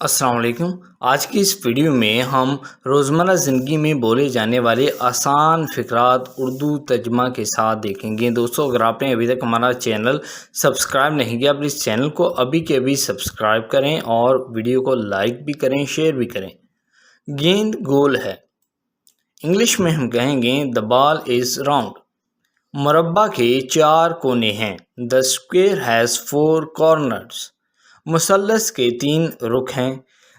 السلام علیکم۔ آج کی اس ویڈیو میں ہم روزمرہ زندگی میں بولے جانے والے آسان فقرات اردو ترجمہ کے ساتھ دیکھیں گے۔ دوستو، اگر آپ نے ابھی تک ہمارا چینل سبسکرائب نہیں کیا، پلیز چینل کو ابھی کے ابھی سبسکرائب کریں اور ویڈیو کو لائک بھی کریں، شیئر بھی کریں۔ گیند گول ہے، انگلش میں ہم کہیں گے the ball is round۔ مربع کے 4 کونے ہیں، the square has 4 corners۔ مثلث کے 3 رخ ہیں،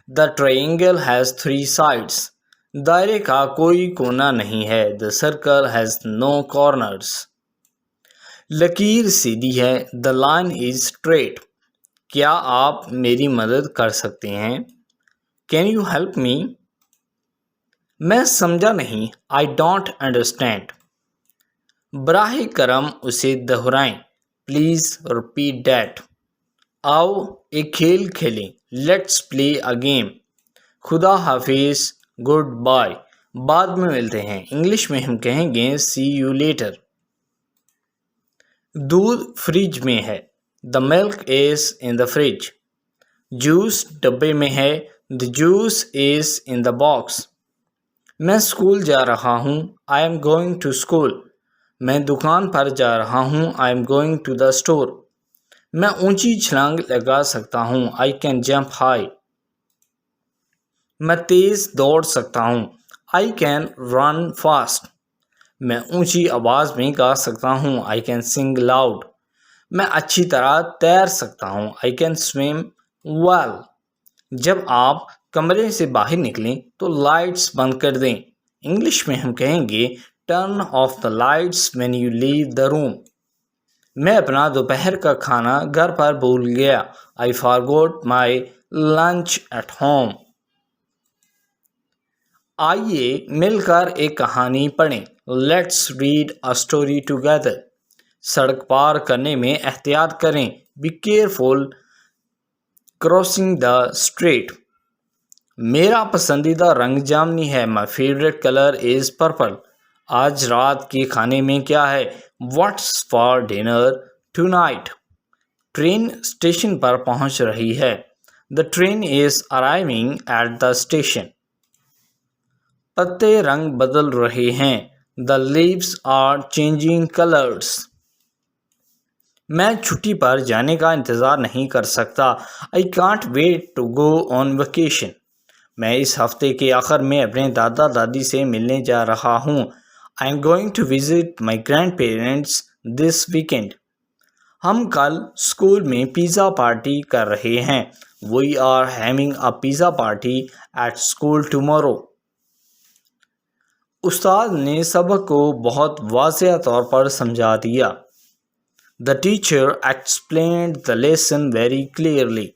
the triangle has 3 sides۔ دائرے کا کوئی کونا نہیں ہے، the circle has no corners۔ لکیر سیدھی ہے، the line is straight۔ کیا آپ میری مدد کر سکتے ہیں؟ Can you help me؟ میں سمجھا نہیں، I don't understand۔ براہ کرم اسے دہرائیں، please repeat that۔ آؤ ایک کھیل کھیلیں، لیٹس پلے اے گیم۔ خدا حافظ، گڈ بائے، بعد میں ملتے ہیں۔ انگلش میں ہم کہیں گے سی یو لیٹر۔ دودھ فریج میں ہے، the milk is in the fridge۔ Juice ڈبے میں ہے، the juice is in the box۔ میں اسکول جا رہا ہوں، I am going to school۔ میں دکان پر جا رہا ہوں، I am going to the store۔ میں اونچی چھلانگ لگا سکتا ہوں، I can jump high۔ میں تیز دوڑ سکتا ہوں، I can run fast۔ میں اونچی آواز میں گا سکتا ہوں، I can sing loud۔ میں اچھی طرح تیر سکتا ہوں، I can swim well۔ جب آپ کمرے سے باہر نکلیں تو لائٹس بند کر دیں۔ انگلش میں ہم کہیں گے turn off the lights when you leave the room۔ میں اپنا دوپہر کا کھانا گھر پر بھول گیا، I forgot my lunch at home۔ آئیے مل کر ایک کہانی پڑھیں، let's read a story together۔ سڑک پار کرنے میں احتیاط کریں، be careful crossing the street۔ میرا پسندیدہ رنگ جامنی ہے، my favorite color is purple۔ آج رات کے کھانے میں کیا ہے، what's for dinner tonight۔ Train station پر پہنچ رہی ہے، the train is arriving at the station۔ پتے رنگ بدل رہے ہیں، the leaves are changing colors۔ میں چھٹی پر جانے کا انتظار نہیں کر سکتا، I can't wait to go on vacation۔ میں اس ہفتے کے آخر میں اپنے دادا دادی سے ملنے جا رہا ہوں، I am going to visit my grandparents this weekend۔ ہم کل اسکول میں پیزا پارٹی کر رہے ہیں، we are having a pizza party at school tomorrow۔ استاد نے سبق کو بہت واضح طور پر سمجھا دیا، the teacher explained the lesson very clearly۔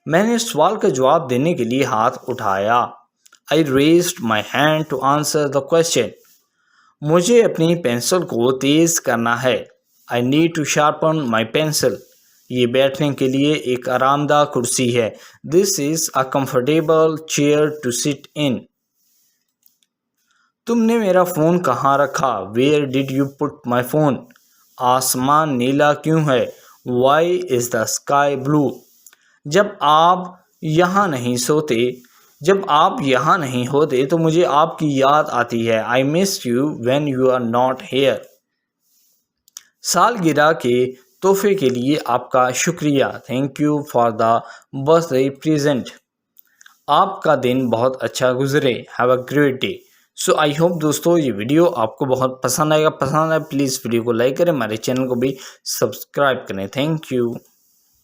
میں نے سوال کا جواب دینے کے لیے ہاتھ اٹھایا، I raised my hand to answer the question۔ مجھے اپنی پینسل کو تیز کرنا ہے، I need to sharpen my pencil۔ یہ بیٹھنے کے لیے ایک آرام دہ کرسی ہے، this is a comfortable chair to sit in۔ تم نے میرا فون کہاں رکھا، where did you put my phone۔ آسمان نیلا کیوں ہے، why is the sky blue۔ جب آپ یہاں نہیں ہوتے تو مجھے آپ کی یاد آتی ہے، I miss you when you are not here۔ سالگرہ کے تحفے کے لیے آپ کا شکریہ، thank you for the birthday present۔ آپ کا دن بہت اچھا گزرے، have a great day۔ So I hope دوستو یہ ویڈیو آپ کو بہت پسند آئے گا۔ پسند آئے پلیز ویڈیو کو لائک کریں، ہمارے چینل کو بھی سبسکرائب کریں۔ Thank you.